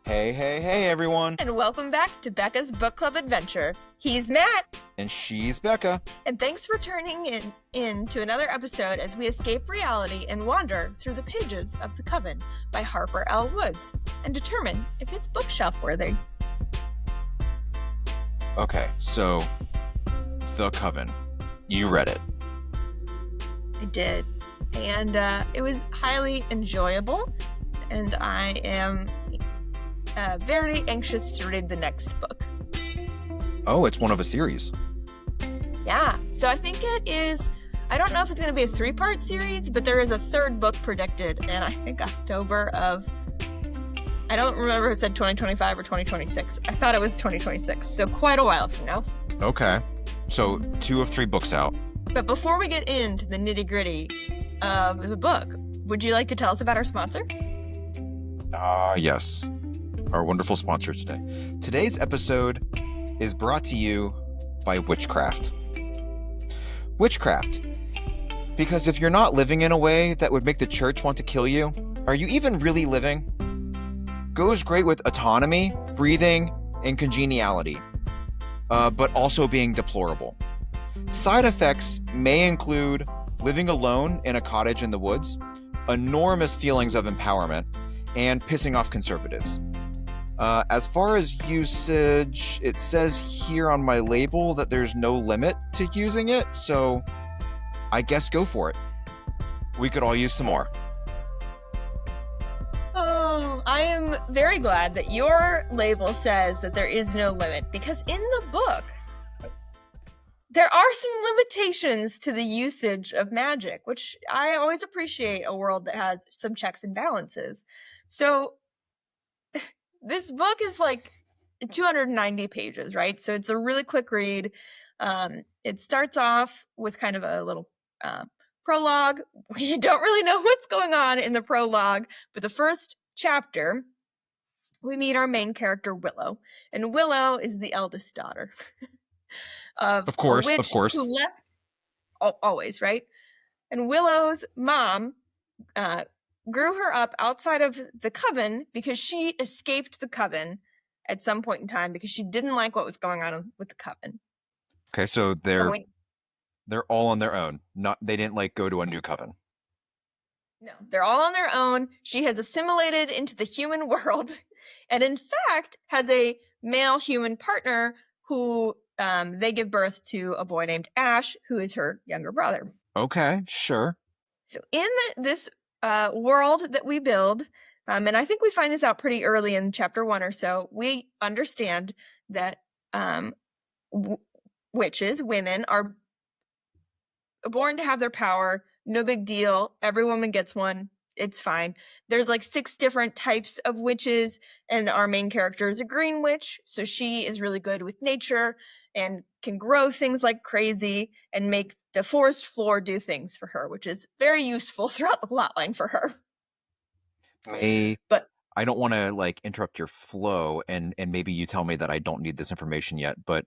Hey, hey, hey, everyone. And welcome back to Becca's Book Club Adventure. He's Matt. And she's Becca. And thanks for turning in to another episode as we escape reality and wander through the pages of The Coven by Harper L. Woods and determine if it's bookshelf worthy. Okay, so The Coven. You read it. I did. And it was highly enjoyable. And I am very anxious to read the next book. Oh, it's one of a series. Yeah, so I think it is, I don't know if it's going to be a 3-part series, but there is a third book predicted in, I think, October of, I don't remember if it said 2025 or 2026. I thought it was 2026, so quite a while from now. Okay, so 2 of 3 books out. But before we get into the nitty-gritty of the book, would you like to tell us about our sponsor? Yes. Our wonderful sponsor today. Today's episode is brought to you by witchcraft. Witchcraft. Because if you're not living in a way that would make the church want to kill you, are you even really living? Goes great with autonomy, breathing, and congeniality, but also being deplorable. Side effects may include living alone in a cottage in the woods, enormous feelings of empowerment, and pissing off conservatives. As far as usage, it says here on my label that there's no limit to using it, so I guess go for it. We could all use some more. Oh, I am very glad that your label says that there is no limit, because in the book, there are some limitations to the usage of magic, which I always appreciate a world that has some checks and balances. So this book is like 290 pages, right? So it's a really quick read. It starts off with kind of a little prologue. You don't really know what's going on in the prologue, but the first chapter, we meet our main character, Willow. And Willow is the eldest daughter of course, a witch of course. who left, always, right? And Willow's mom grew her up outside of the Coven because she escaped the Coven at some point in time because she didn't like what was going on with the Coven. Okay, so they're all on their own. They didn't go to a new coven. No, they're all on their own. She has assimilated into the human world, and in fact has a male human partner who they give birth to a boy named Ash, who is her younger brother. Okay, sure. So in this world that we build, and I think we find this out pretty early in chapter 1 or so, we understand that witches, women, are born to have their power. No big deal. Every woman gets one. It's fine. There's 6 different types of witches, and our main character is a green witch, so she is really good with nature and can grow things like crazy and make the forest floor do things for her, which is very useful throughout the plotline for her. But I don't want to interrupt your flow, and maybe you tell me that I don't need this information yet, but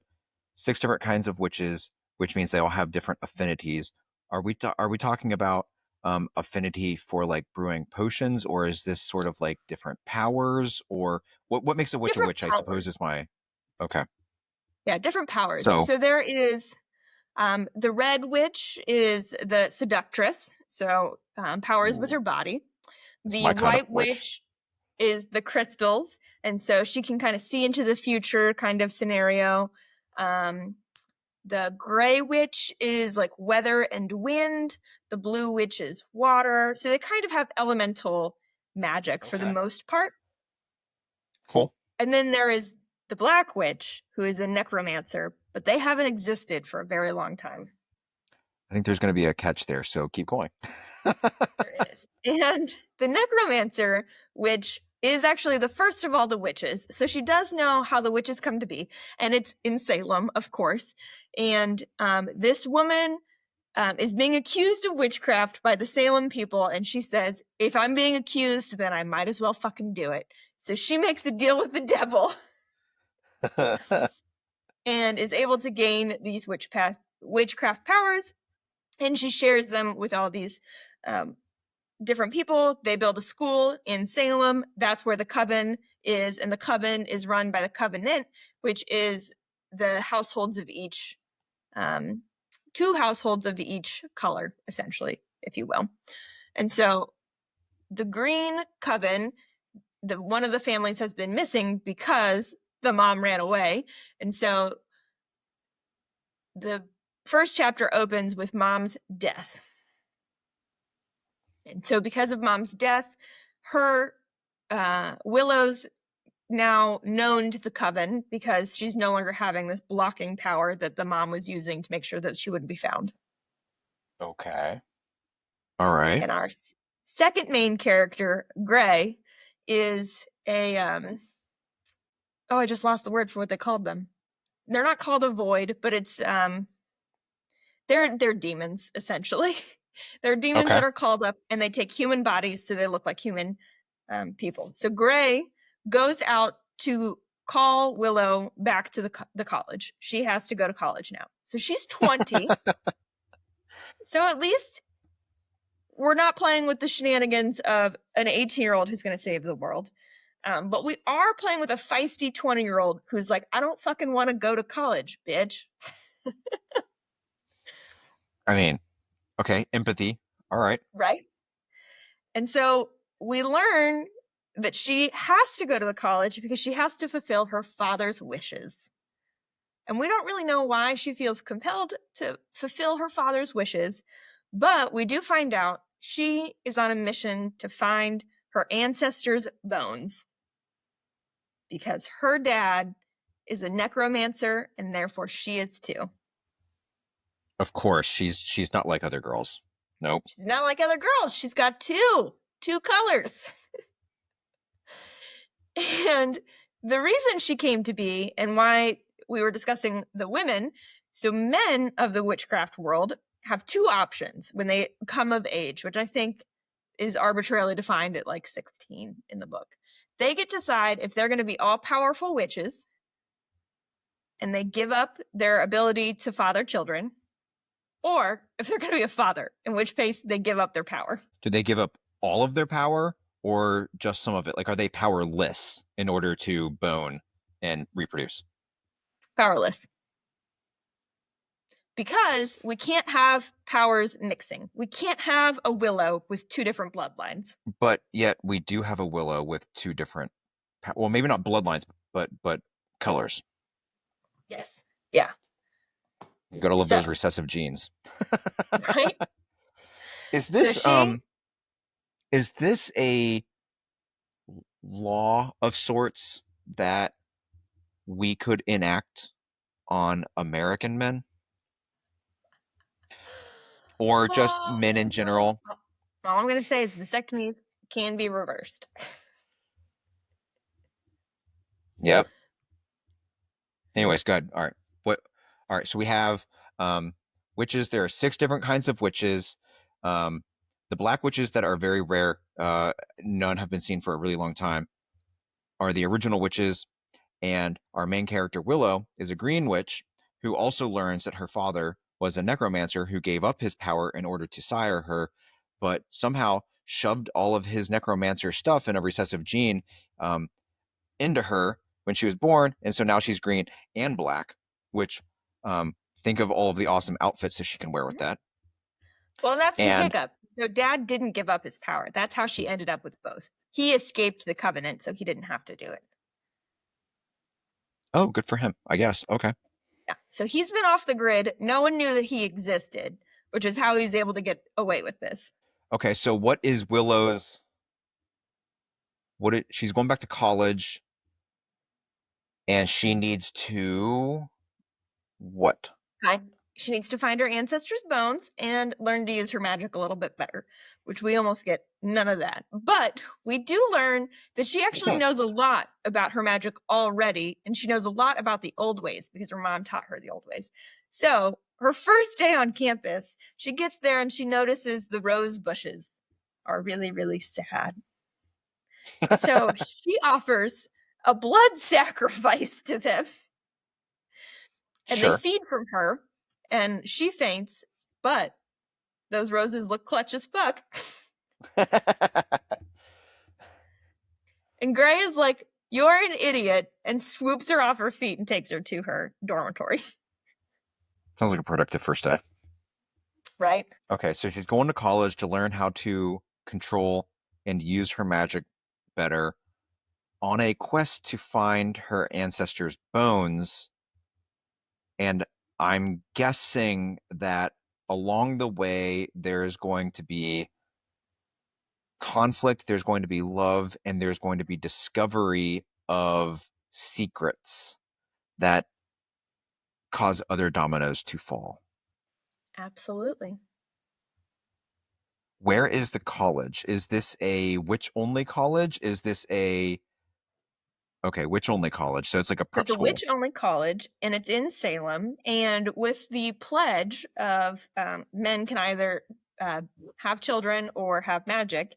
6 different kinds of witches, which means they all have different affinities. Are we talking about affinity for brewing potions, or is this sort of different powers, or what makes a witch different a witch? Powers. I suppose is my okay. Yeah, different powers. So there is the red witch is the seductress, so powers with her body. The white witch is the crystals, and so she can kind of see into the future kind of scenario. The gray witch is weather and wind. The blue witch is water. So they kind of have elemental magic for the most part. Cool. And then there is the black witch, who is a necromancer, but they haven't existed for a very long time. I think there's going to be a catch there, so keep going. There is. And the necromancer, which is actually the first of all the witches. So she does know how the witches come to be. And it's in Salem, of course. And this woman is being accused of witchcraft by the Salem people. And she says, if I'm being accused, then I might as well fucking do it. So she makes a deal with the devil and is able to gain these witchcraft powers. And she shares them with all these different people. They build a school in Salem. That's where the Coven is. And the Coven is run by the Covenant, which is the households of each, 2 households of each color, essentially, if you will. And so the Green Coven, one of the families has been missing because the mom ran away. And so the first chapter opens with mom's death. And so because of mom's death, her Willow's now known to the Coven because she's no longer having this blocking power that the mom was using to make sure that she wouldn't be found. Okay. All right. And our second main character, Gray, is a I just lost the word for what they called them. They're not called a void, but it's they're demons, essentially. They're demons that are called up, and they take human bodies so they look like human people. So Gray goes out to call Willow back to the college. She has to go to college now. So she's 20. So at least we're not playing with the shenanigans of an 18-year-old who's going to save the world. But we are playing with a feisty 20-year-old who's like, I don't fucking want to go to college, bitch. I mean, okay, empathy. All right. Right? And so we learn that she has to go to the college because she has to fulfill her father's wishes. And we don't really know why she feels compelled to fulfill her father's wishes, but we do find out she is on a mission to find her ancestors' bones because her dad is a necromancer and therefore she is too. Of course, she's not like other girls. Nope. She's not like other girls. She's got two colors. And the reason she came to be and why we were discussing the women, so men of the witchcraft world have 2 options when they come of age, which I think is arbitrarily defined at like 16 in the book. They get to decide if they're going to be all-powerful witches and they give up their ability to father children, or if they're going to be a father, in which case they give up their power. Do they give up all of their power or just some of it? Like, are they powerless in order to bone and reproduce? Powerless. Because we can't have powers mixing. We can't have a Willow with 2 different bloodlines. But yet we do have a Willow with 2 different, well, maybe not bloodlines, but colors. Yes. Yeah. You gotta love those recessive genes. Right? Is this is this a law of sorts that we could enact on American men? Or just men in general? All I'm going to say is vasectomies can be reversed. Yep. Anyways, good. All right. All right. So we have witches. There are 6 different kinds of witches. The black witches that are very rare, none have been seen for a really long time, are the original witches. And our main character, Willow, is a green witch who also learns that her father was a necromancer who gave up his power in order to sire her, but somehow shoved all of his necromancer stuff in a recessive gene into her when she was born. And so now she's green and black, which think of all of the awesome outfits that she can wear with that. Well, that's the hiccup. So Dad didn't give up his power. That's how she ended up with both. He escaped the Covenant, so he didn't have to do it. Oh, good for him, I guess. Okay. Yeah. So he's been off the grid. No one knew that he existed, which is how he's able to get away with this. Okay, so what is Willow's... she's going back to college, and she needs to... what? She needs to find her ancestors' bones and learn to use her magic a little bit better, which we almost get none of that. But we do learn that she actually knows a lot about her magic already, and she knows a lot about the old ways because her mom taught her the old ways. So her first day on campus, she gets there and she notices the rose bushes are really, really sad. So she offers a blood sacrifice to them. And they feed from her. And she faints, but those roses look clutch as fuck. And Gray is like, "You're an idiot," and swoops her off her feet and takes her to her dormitory. Sounds like a productive first day. Right? Okay, so she's going to college to learn how to control and use her magic better on a quest to find her ancestors' bones. And I'm guessing that along the way, there's going to be conflict, there's going to be love, and there's going to be discovery of secrets that cause other dominoes to fall. Absolutely. Where is the college? Is this a witch only college? Is this a okay, witch only college? So it's like a So prep it's a school. witch-only college, and it's in Salem. And with the pledge of men can either have children or have magic,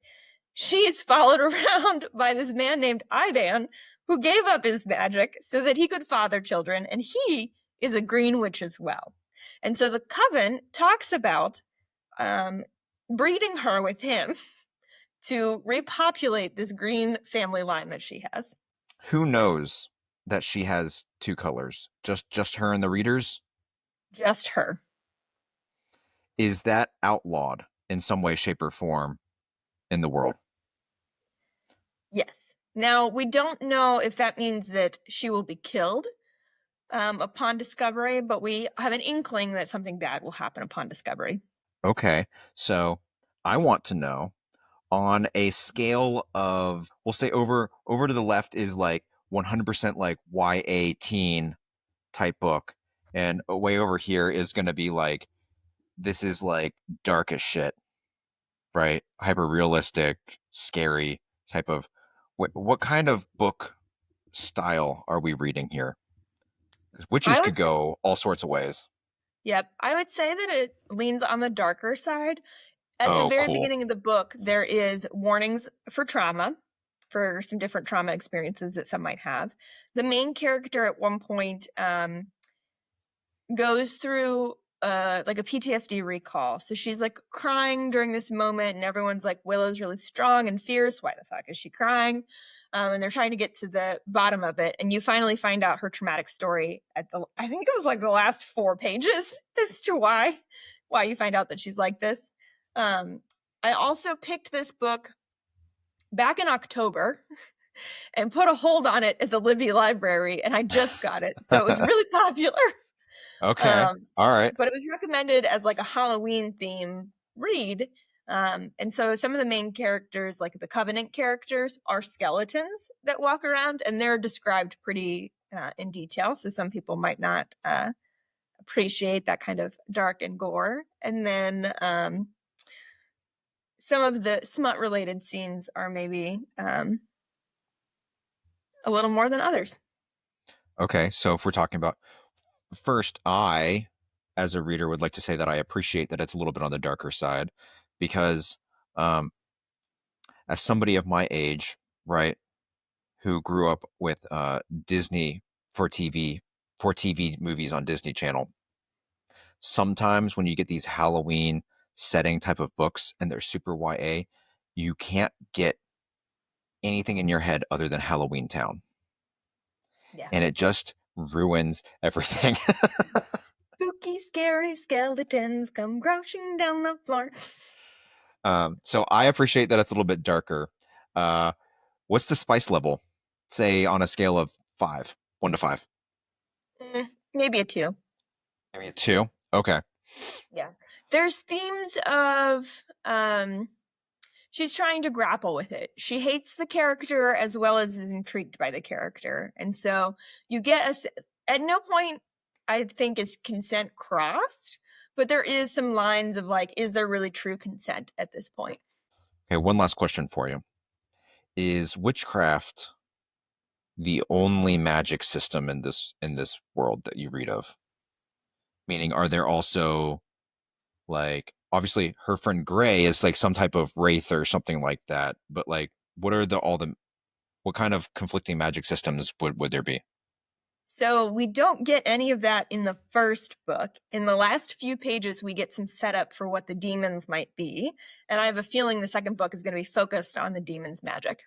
she's followed around by this man named Ivan, who gave up his magic so that he could father children, and he is a green witch as well. And so the Coven talks about breeding her with him to repopulate this green family line that she has. Who knows that she has two colors? Just her and the readers? Just her. Is that outlawed in some way, shape, or form in the world? Yes. Now, we don't know if that means that she will be killed upon discovery, but we have an inkling that something bad will happen upon discovery. Okay, so I want to know on a scale of, we'll say over to the left is like 100% like YA teen type book, and way over here is going to be like this is like dark as shit, right? Hyper realistic, scary type of. What kind of book style are we reading here? 'Cause witches I could would say, go all sorts of ways. yep, I would say that it leans on the darker side. At the Oh, very cool. beginning of the book, there is warnings for trauma, for some different trauma experiences that some might have. The main character at one point goes through like a PTSD recall. So she's like crying during this moment, and everyone's like, Willow's really strong and fierce. Why the fuck is she crying? And they're trying to get to the bottom of it. And you finally find out her traumatic story at the, I think it was like the last 4 pages as to why you find out that she's like this. I also picked this book back in October and put a hold on it at the Libby Library, and I just got it. So it was really popular. Okay. All right. But it was recommended as like a Halloween theme read. And so some of the main characters, like the Covenant characters, are skeletons that walk around, and they're described pretty in detail. So some people might not appreciate that kind of dark and gore. And then some of the smut related scenes are maybe a little more than others. Okay. So if we're talking about first, I, as a reader, would like to say that I appreciate that it's a little bit on the darker side because, um, as somebody of my age, right, who grew up with Disney for TV, for TV movies on Disney Channel, sometimes when you get these Halloween setting type of books and they're super YA, you can't get anything in your head other than Halloween Town. Yeah. And it just ruins everything. Spooky, scary skeletons come crouching down the floor. So I appreciate that it's a little bit darker. Uh, what's the spice level? Say on a scale of 5, 1 to 5. Maybe a 2. Maybe a 2. Okay. Yeah. There's themes of she's trying to grapple with it. She hates the character as well as is intrigued by the character. And so you get at no point I think is consent crossed, but there is some lines of like, is there really true consent at this point? Okay, one last question for you. Is witchcraft the only magic system in this world that you read of? Meaning, are there also like obviously her friend Gray is like some type of wraith or something like that, but like what are the all the what kind of conflicting magic systems would there be? So we don't get any of that in the first book. In the last few pages, we get some setup for what the demons might be. And I have a feeling the second book is going to be focused on the demons' magic.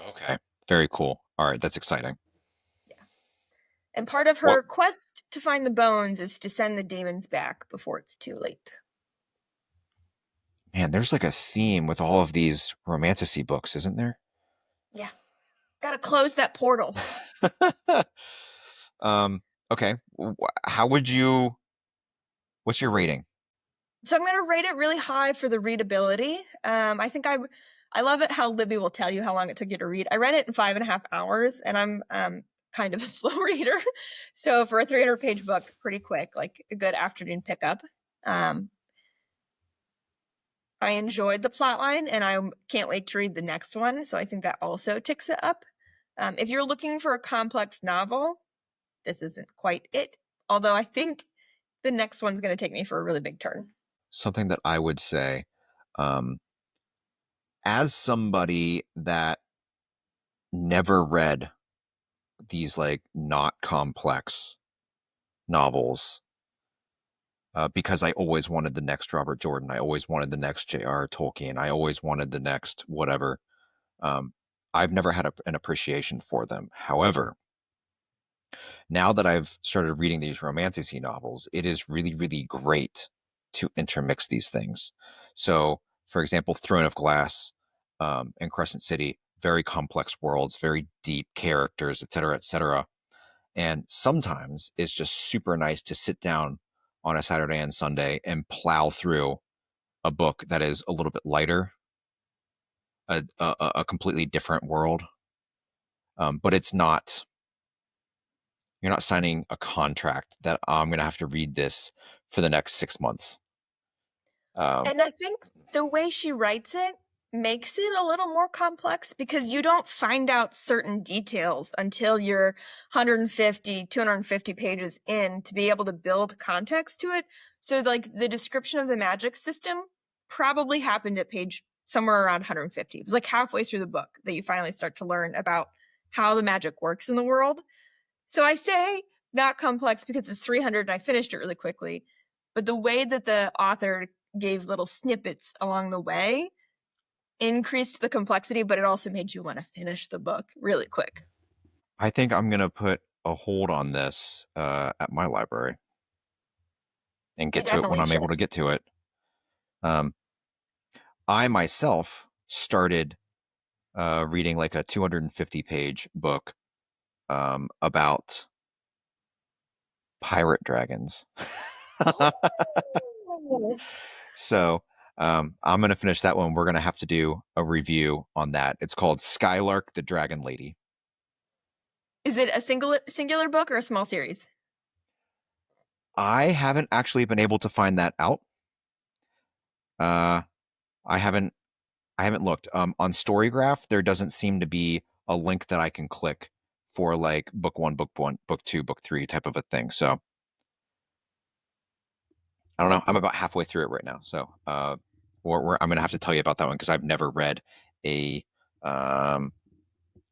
Okay. Very cool. All right, that's exciting. Yeah. And part of What her quest to find the bones is to send the demons back before it's too late. man, there's like a theme with all of these romantasy books, isn't there? Yeah. Gotta close that portal. Okay. How would you what's your rating? So I'm going to rate it really high for the readability. I think I love it how Libby will tell you how long it took you to read. I read it in 5.5 hours, and I'm kind of a slow reader. So for a 300-page book, pretty quick, like a good afternoon pickup. I enjoyed the plot line, and I can't wait to read the next one. So I think that also ticks it up. If you're looking for a complex novel, this isn't quite it. Although I think the next one's going to take me for a really big turn. Something that I would say, um, as somebody that never read these like not complex novels, because I always wanted the next Robert Jordan, I always wanted the next J.R. Tolkien, I always wanted the next whatever. Um, I've never had an appreciation for them. However, now that I've started reading these romantasy novels, it is really, really great to intermix these things. So, for example, Throne of Glass and Crescent City, very complex worlds, very deep characters, et cetera, et cetera. And sometimes it's just super nice to sit down on a Saturday and Sunday and plow through a book that is a little bit lighter, a completely different world. But it's not you're not signing a contract that I'm going to have to read this for the next 6 months. And I think the way she writes it makes it a little more complex because you don't find out certain details until you're 150, 250 pages in to be able to build context to it. So, like, the description of the magic system probably happened at page somewhere around 150. It was like halfway through the book that you finally start to learn about how the magic works in the world. So I say not complex because it's 300 and I finished it really quickly. But the way that the author gave little snippets along the way increased the complexity, but it also made you want to finish the book really quick. I think I'm going to put a hold on this at my library and You get to it when definitely I'm able should. to get to it. Um, I myself started reading like a 250-page book about pirate dragons. Oh. So I'm going to finish that one. We're going to have to do a review on that. It's called Skylark the Dragon Lady. Is it a singular book or a small series? I haven't actually been able to find that out. Uh, I haven't looked. On Storygraph, there doesn't seem to be a link that I can click for like book one, book two, book three type of a thing. So I don't know. I'm about halfway through it right now. So I'm gonna have to tell you about that one because I've never read a um,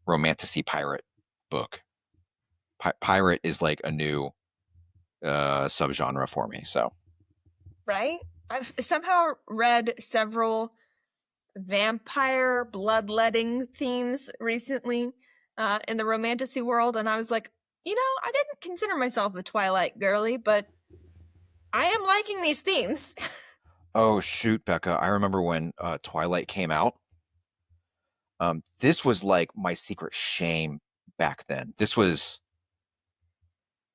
romantasy pirate book. Pirate is like a new subgenre for me. So Right? I've somehow read several vampire bloodletting themes recently in the romantasy world, and I was like, I didn't consider myself a Twilight girly, but I am liking these themes. oh shoot, Becca, I remember when Twilight came out. This was like my secret shame back then. This was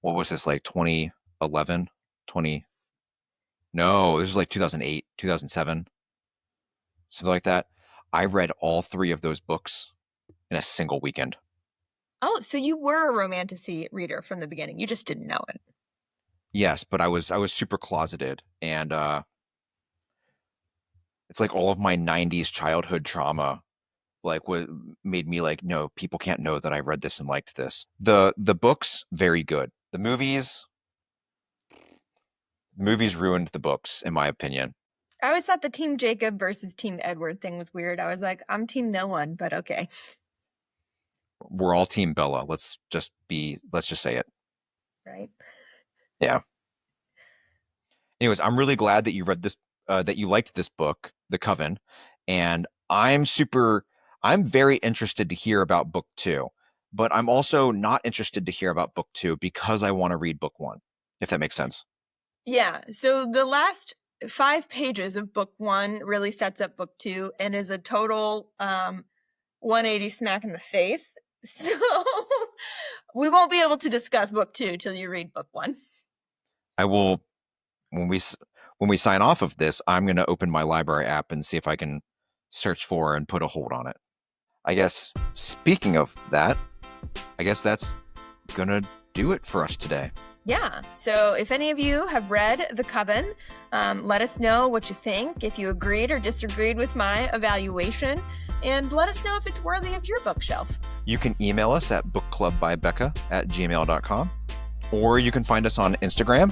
what was this like 2011, 20? No, this was like 2008, 2007, something like that. I read all three of those books in a single weekend. Oh, so you were a romantasy reader from the beginning. You just didn't know it. Yes, but I was super closeted, and it's like all of my 90s childhood trauma like what made me like no, people can't know that I read this and liked this. The books very good. The movies ruined the books in my opinion. I always thought the Team Jacob versus Team Edward thing was weird. I was like, I'm Team no one, but okay. we're all Team Bella. Let's just say it. Right. Yeah. Anyways, I'm really glad that you read this, that you liked this book, The Coven, and I'm very interested to hear about book 2, but I'm also not interested to hear about book 2 because I want to read book 1, if that makes sense. Yeah. So the last 5 pages of book 1 really sets up book 2 and is a total 180 smack in the face. So we won't be able to discuss book 2 till you read book 1. I will, when we sign off of this, I'm going to open my library app and see if I can search for and put a hold on it. I guess, speaking of that, I guess that's going to do it for us today. Yeah. So if any of you have read The Coven, let us know what you think, if you agreed or disagreed with my evaluation, and let us know if it's worthy of your bookshelf. You can email us at bookclubbybecca@gmail.com, or you can find us on Instagram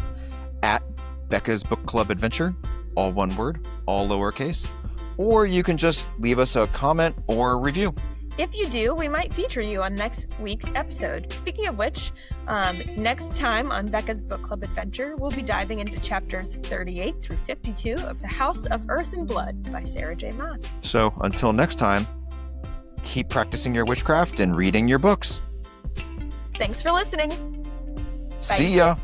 at Becca's Book Club Adventure, all one word, all lowercase, or you can just leave us a comment or a review. If you do, we might feature you on next week's episode. Speaking of which, next time on Becca's Book Club Adventure, we'll be diving into chapters 38 through 52 of The House of Earth and Blood by Sarah J. Maas. So until next time, keep practicing your witchcraft and reading your books. Thanks for listening. See ya.